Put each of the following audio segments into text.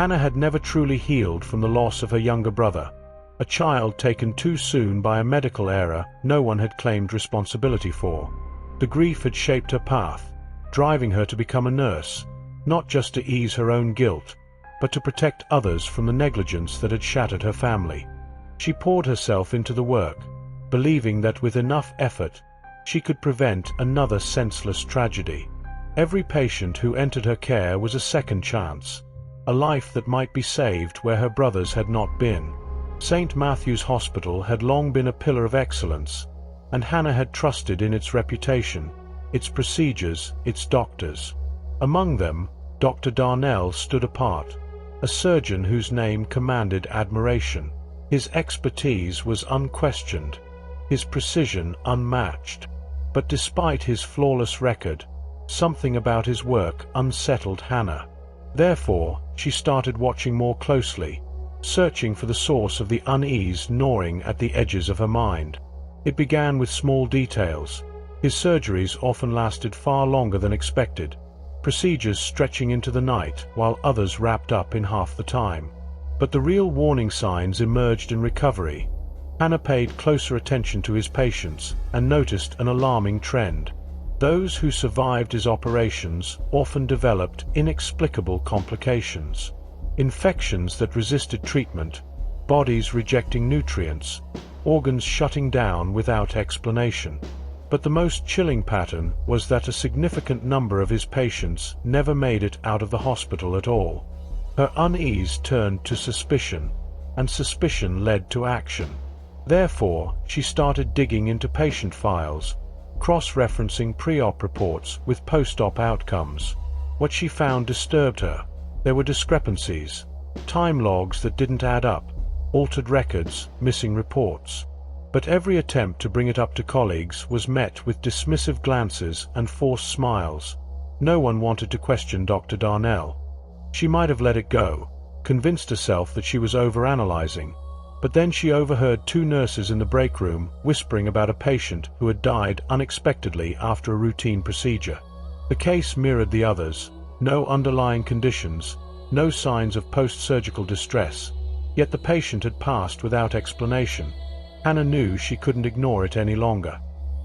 Hannah had never truly healed from the loss of her younger brother, a child taken too soon by a medical error no one had claimed responsibility for. The grief had shaped her path, driving her to become a nurse, not just to ease her own guilt, but to protect others from the negligence that had shattered her family. She poured herself into the work, believing that with enough effort, she could prevent another senseless tragedy. Every patient who entered her care was a second chance, a life that might be saved where her brothers had not been. St. Matthew's Hospital had long been a pillar of excellence, and Hannah had trusted in its reputation, its procedures, its doctors. Among them, Dr. Darnell stood apart, a surgeon whose name commanded admiration. His expertise was unquestioned, his precision unmatched. But despite his flawless record, something about his work unsettled Hannah. Therefore, she started watching more closely, searching for the source of the unease gnawing at the edges of her mind. It began with small details. His surgeries often lasted far longer than expected, procedures stretching into the night while others wrapped up in half the time. But the real warning signs emerged in recovery. Hannah paid closer attention to his patients and noticed an alarming trend. Those who survived his operations often developed inexplicable complications. Infections that resisted treatment, bodies rejecting nutrients, organs shutting down without explanation. But the most chilling pattern was that a significant number of his patients never made it out of the hospital at all. Her unease turned to suspicion, and suspicion led to action. Therefore, she started digging into patient files, cross-referencing pre-op reports with post-op outcomes. What she found disturbed her. There were discrepancies, time logs that didn't add up, altered records, missing reports. But every attempt to bring it up to colleagues was met with dismissive glances and forced smiles. No one wanted to question Dr. Darnell. She might have let it go, convinced herself that she was overanalyzing. But then she overheard two nurses in the break room whispering about a patient who had died unexpectedly after a routine procedure. The case mirrored the others, no underlying conditions, no signs of post-surgical distress, yet the patient had passed without explanation. Hannah knew she couldn't ignore it any longer.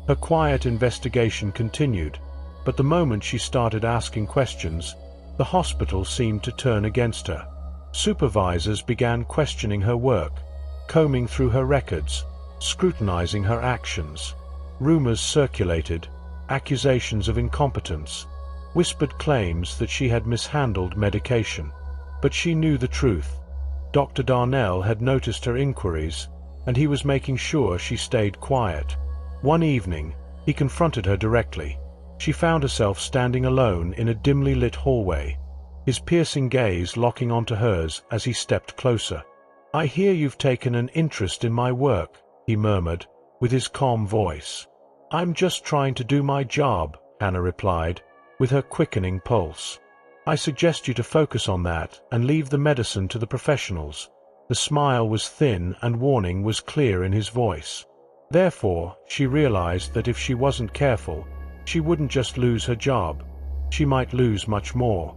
Her quiet investigation continued, but the moment she started asking questions, the hospital seemed to turn against her. Supervisors began questioning her work, combing through her records, scrutinizing her actions. Rumors circulated, accusations of incompetence, whispered claims that she had mishandled medication. But she knew the truth. Dr. Darnell had noticed her inquiries, and he was making sure she stayed quiet. One evening, he confronted her directly. She found herself standing alone in a dimly lit hallway, his piercing gaze locking onto hers as he stepped closer. "I hear you've taken an interest in my work," he murmured, with his calm voice. "I'm just trying to do my job," Hannah replied, with her quickening pulse. "I suggest you to focus on that and leave the medicine to the professionals." The smile was thin and warning was clear in his voice. Therefore, she realized that if she wasn't careful, she wouldn't just lose her job. She might lose much more.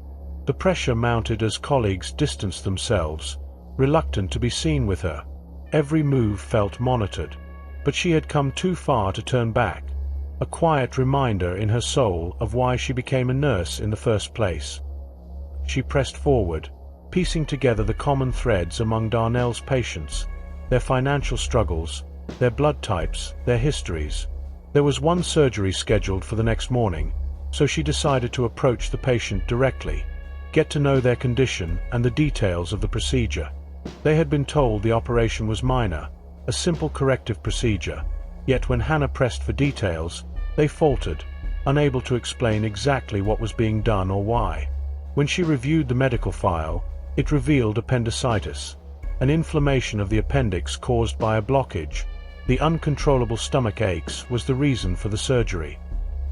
The pressure mounted as colleagues distanced themselves, reluctant to be seen with her. Every move felt monitored, but she had come too far to turn back, a quiet reminder in her soul of why she became a nurse in the first place. She pressed forward, piecing together the common threads among Darnell's patients, their financial struggles, their blood types, their histories. There was one surgery scheduled for the next morning, so she decided to approach the patient directly, get to know their condition and the details of the procedure. They had been told the operation was minor, a simple corrective procedure, yet when Hannah pressed for details, they faltered, unable to explain exactly what was being done or why. When she reviewed the medical file, it revealed appendicitis, an inflammation of the appendix caused by a blockage. The uncontrollable stomach aches was the reason for the surgery.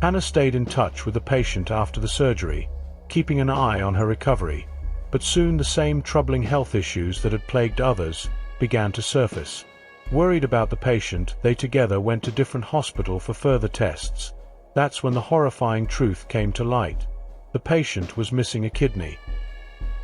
Hannah stayed in touch with the patient after the surgery, keeping an eye on her recovery, but soon the same troubling health issues that had plagued others began to surface. Worried about the patient, they together went to different hospitals for further tests. That's when the horrifying truth came to light. The patient was missing a kidney.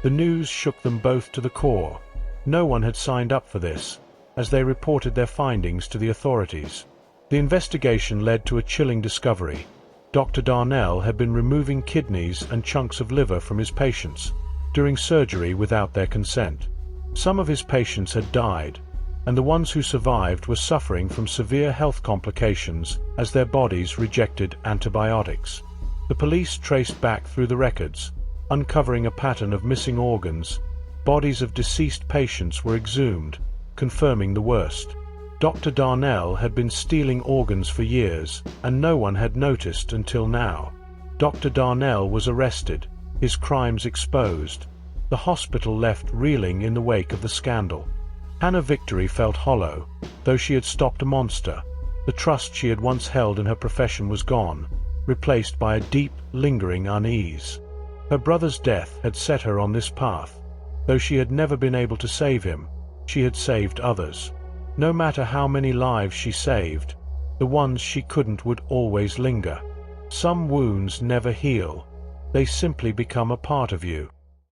The news shook them both to the core. No one had signed up for this, as they reported their findings to the authorities. The investigation led to a chilling discovery. Dr. Darnell had been removing kidneys and chunks of liver from his patients, during surgery without their consent. Some of his patients had died, and the ones who survived were suffering from severe health complications as their bodies rejected antibiotics. The police traced back through the records, uncovering a pattern of missing organs. Bodies of deceased patients were exhumed, confirming the worst. Dr. Darnell had been stealing organs for years, and no one had noticed until now. Dr. Darnell was arrested, his crimes exposed. The hospital left reeling in the wake of the scandal. Hannah Victory felt hollow, though she had stopped a monster. The trust she had once held in her profession was gone, replaced by a deep, lingering unease. Her brother's death had set her on this path. Though she had never been able to save him, she had saved others. No matter how many lives she saved, the ones she couldn't would always linger. Some wounds never heal. They simply become a part of you.